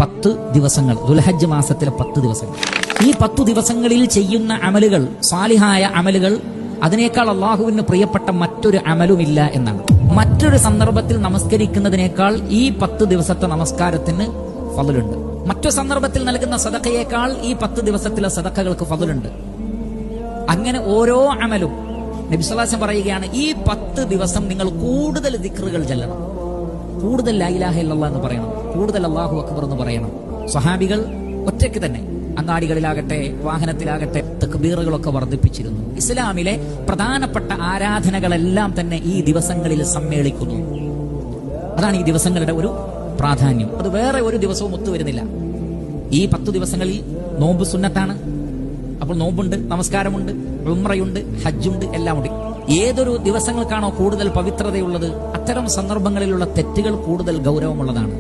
10 ദിവസങ്ങൾ, ദുൽഹജ്ജ് മാസത്തിലെ 10 ദിവസങ്ങൾ. ഈ 10 ദിവസങ്ങളിൽ ചെയ്യുന്ന അമലുകൾ, സാലിഹായ അമലുകൾ, അതിനേക്കാൾ അള്ളാഹുവിന് പ്രിയപ്പെട്ട മറ്റൊരു അമലുമില്ല എന്നാണ്. മറ്റൊരു സന്ദർഭത്തിൽ നമസ്കരിക്കുന്നതിനേക്കാൾ ഈ 10 ദിവസത്തെ നമസ്കാരത്തിന് ഫളലുണ്ട്. മറ്റു സന്ദർഭത്തിൽ നൽകുന്ന സദഖയേക്കാൾ ഈ 10 ദിവസത്തിലെ സദഖകൾക്ക് ഫളലുണ്ട്. അങ്ങനെ ഓരോ അമലും നബി സല്ലല്ലാഹു അലൈഹി വസല്ലം പറയുകയാണ്, ഈ 10 ദിവസം നിങ്ങൾ കൂടുതൽ ദിക്റുകൾ ചൊല്ലണം, കൂടുതൽ ലാ ഇലാഹ ഇല്ലല്ലാഹ് എന്ന് പറയണം, കൂടുതൽ അല്ലാഹു അക്ബർ എന്ന് പറയണം. സ്വഹാബികൾ ഒറ്റയ്ക്ക് തന്നെ അങ്ങാടികളിലാകട്ടെ വാഹനത്തിലാകട്ടെ തക്ബീറുകളൊക്കെ വർദ്ധിപ്പിച്ചിരുന്നു. ഇസ്ലാമിലെ പ്രധാനപ്പെട്ട ആരാധനകളെല്ലാം തന്നെ ഈ ദിവസങ്ങളിൽ സമ്മേളിക്കുന്നു. അതാണ് ഈ ദിവസങ്ങളുടെ ഒരു പ്രാധാന്യം. അത് വേറെ ഒരു ദിവസവും ഒത്തുവരുന്നില്ല. ഈ 10 ദിവസങ്ങളിൽ നോമ്പ് സുന്നത്താണ്. അപ്പോൾ നോമ്പുണ്ട്, നമസ്കാരമുണ്ട്, ഉംറയുണ്ട്, ഹജ്ജുണ്ട്, എല്ലാം ഉണ്ട്. ഏതൊരു ദിവസങ്ങൾക്കാണോ കൂടുതൽ പവിത്രതയുള്ളത് അത്തരം സന്ദർഭങ്ങളിലുള്ള തെറ്റുകൾ കൂടുതൽ ഗൗരവമുള്ളതാണ്.